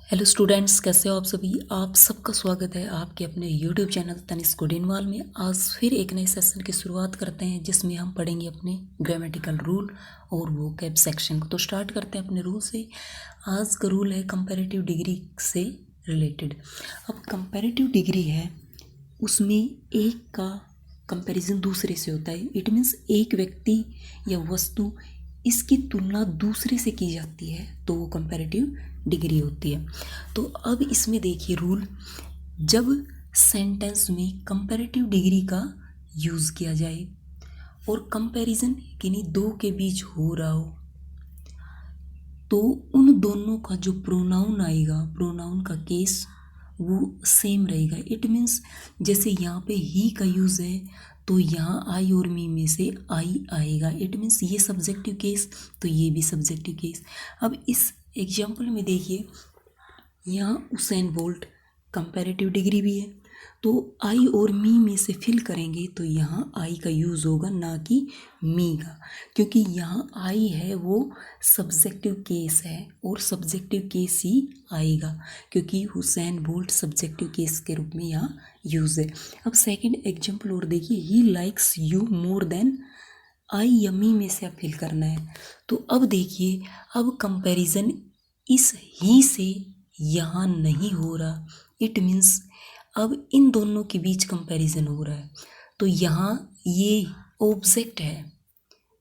Hello students, कैसे हो आप सभी। आप सबका स्वागत है आपके अपने यूट्यूब चैनल तनिष्क कोडिनवाल में। आज फिर एक नए सेशन की शुरुआत करते हैं जिसमें हम पढ़ेंगे अपने ग्रामेटिकल रूल और वोकैब सेक्शन को। तो स्टार्ट करते हैं अपने रूल से। आज का रूल है कंपैरेटिव डिग्री से रिलेटेड। अब कंपैरेटिव डिग्री है, उसमें एक का कंपैरिजन दूसरे से होता है। इट मीन्स एक व्यक्ति या वस्तु इसकी तुलना दूसरे से की जाती है तो वो कंपैरेटिव डिग्री होती है। तो अब इसमें देखिए रूल, जब सेंटेंस में कंपैरेटिव डिग्री का यूज़ किया जाए और कंपैरिजन किन्हीं दो के बीच हो रहा हो तो उन दोनों का जो प्रोनाउन आएगा, प्रोनाउन का केस वो सेम रहेगा। इट मीन्स जैसे यहाँ पे ही का यूज़ है तो यहाँ आई और मी में से आई आएगा। इट मीन्स ये सब्जेक्टिव केस तो ये भी सब्जेक्टिव केस। अब इस एग्जाम्पल में देखिए, यहाँ उसेन बोल्ट कंपैरेटिव डिग्री भी है तो आई और मी में से फिल करेंगे तो यहाँ आई का यूज़ होगा ना कि मी का, क्योंकि यहाँ आई है वो सब्जेक्टिव केस है और सब्जेक्टिव केस ही आएगा क्योंकि हुसैन बोल्ट सब्जेक्टिव केस के रूप में यहाँ यूज़ है। अब सेकंड एग्जाम्पल और देखिए, he likes you more than I या मी में से अब फिल करना है। तो अब देखिए, अब कंपैरिजन इस ही से यहाँ नहीं हो रहा। इट मीन्स अब इन दोनों के बीच कंपैरिजन हो रहा है तो यहाँ ये ऑब्जेक्ट है,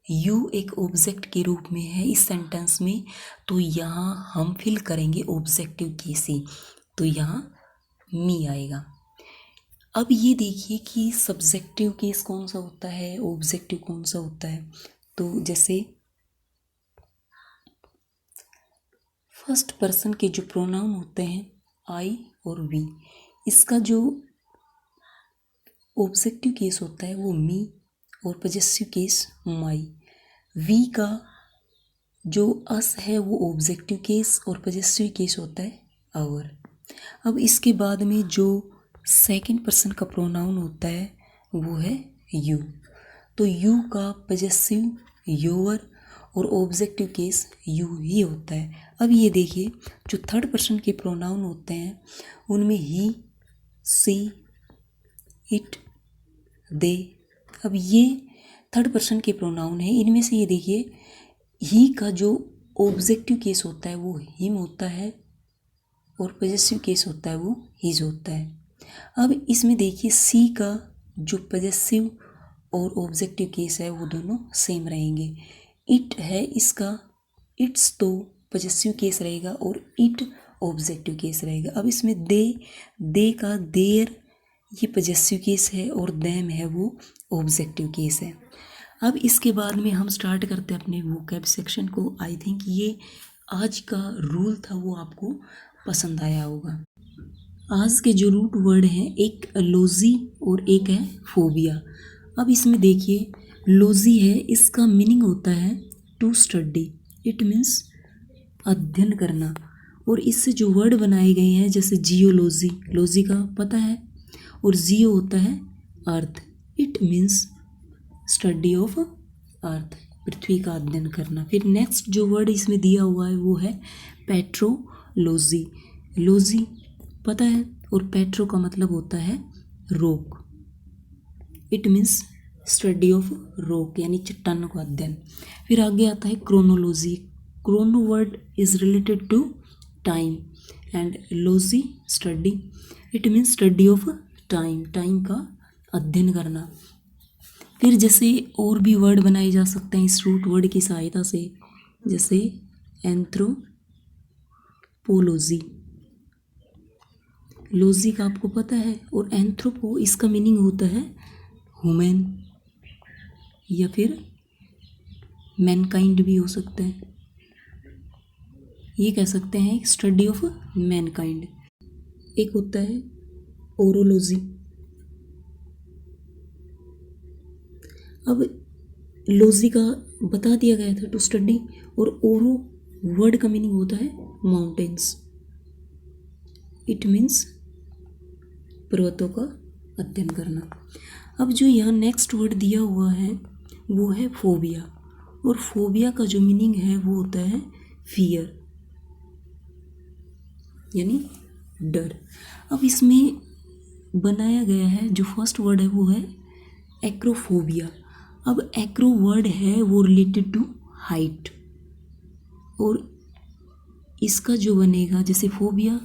यू एक ऑब्जेक्ट के रूप में है इस सेंटेंस में, तो यहाँ हम फिल करेंगे ऑब्जेक्टिव केस ही, तो यहाँ मी आएगा। अब ये देखिए कि सब्जेक्टिव केस कौन सा होता है, ऑब्जेक्टिव कौन सा होता है। तो जैसे फर्स्ट पर्सन के जो प्रोनाउन होते हैं आई और वी, इसका जो ऑब्जेक्टिव केस होता है वो मी और पजेसिव केस माई। वी का जो अस है वो ऑब्जेक्टिव केस और पजेसिव केस होता है आवर। अब इसके बाद में जो सेकंड पर्सन का प्रोनाउन होता है वो है यू, तो यू का पजेसिव योर और ऑब्जेक्टिव केस यू ही होता है। अब ये देखिए, जो थर्ड पर्सन के प्रोनाउन होते हैं उनमें ही, सी, इट, दे। अब ये थर्ड पर्सन के प्रोनाउन है, इनमें से ये देखिए, ही का जो ऑब्जेक्टिव केस होता है वो हिम होता है और पजेसिव केस होता है वो हिज होता है। अब इसमें देखिए, सी का जो पजेसिव और ऑब्जेक्टिव केस है वो दोनों सेम रहेंगे। इट है इसका, इट्स तो पजेसिव केस रहेगा और इट ऑब्जेक्टिव केस रहेगा। अब इसमें दे का देयर ये पजेसिव केस है और देम है वो ऑब्जेक्टिव केस है। अब इसके बाद में हम स्टार्ट करते हैं अपने वोकैब सेक्शन को। आई थिंक ये आज का रूल था वो आपको पसंद आया होगा। आज के जो रूट वर्ड हैं, एक लोजी और एक है फोबिया। अब इसमें देखिए, लोजी है, इसका मीनिंग होता है टू स्टडी। इट मीन्स अध्ययन करना। और इससे जो वर्ड बनाए गए हैं जैसे जियोलॉजी, लॉजी का पता है, और जियो होता है earth. It means study of earth, पृथ्वी का अध्ययन करना। फिर नेक्स्ट जो वर्ड इसमें दिया हुआ है वो है पेट्रोलॉजी। लॉजी पता है और पेट्रो का मतलब होता है rock. It means study of rock यानी चट्टानों का अध्ययन। फिर आगे आता है chronology. Chrono word is related to time and logy study. It means study of time, time का अध्ययन करना। फिर जैसे और भी वर्ड बनाए जा सकते हैं इस रूट वर्ड की सहायता से, जैसे एंथ्रोपोलॉजी। लॉजी का आपको पता है, और एंथ्रोपो इसका मीनिंग होता है ह्यूमन या फिर मैनकाइंड भी हो सकता है। ये कह सकते हैं स्टडी ऑफ मैनकाइंड। एक होता है ओरोलॉजी। अब लॉजी का बता दिया गया था टू स्टडी, और ओरो वर्ड का मीनिंग होता है माउंटेन्स। इट मीन्स पर्वतों का अध्ययन करना। अब जो यहाँ नेक्स्ट वर्ड दिया हुआ है वो है फोबिया, और फोबिया का जो मीनिंग है वो होता है फियर यानी डर। अब इसमें बनाया गया है, जो फर्स्ट वर्ड है वो है एक्रोफोबिया। अब एक्रो वर्ड है वो रिलेटेड टू हाइट, और इसका जो बनेगा जैसे फोबिया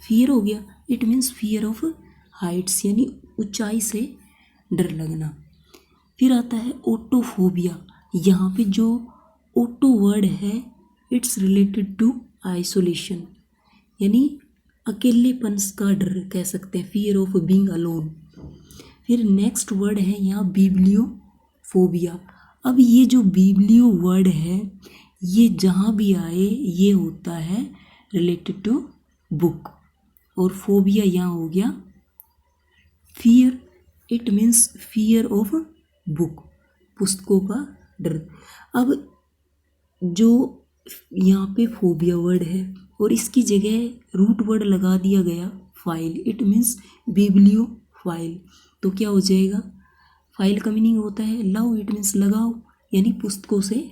फियर हो गया, it means fear of Heights यानी ऊंचाई से डर लगना। फिर आता है ओटोफोबिया। यहाँ पे जो ओटो वर्ड है इट्स रिलेटेड टू आइसोलेशन, यानी अकेलेपन का डर कह सकते हैं, फियर ऑफ बीइंग अलोन। फिर नेक्स्ट वर्ड है यहाँ बिब्लियोफोबिया। अब ये जो बिब्लियो वर्ड है ये जहाँ भी आए ये होता है रिलेटेड टू बुक, और फोबिया यहाँ हो गया fear, it means fear of book, पुस्तकों का डर। अब जो यहाँ पे फोबिया वर्ड है और इसकी जगह रूट वर्ड लगा दिया गया file, it means biblio file, तो क्या हो जाएगा, फाइल का मीनिंग होता है लव, इट मीन्स लगाओ, यानी पुस्तकों से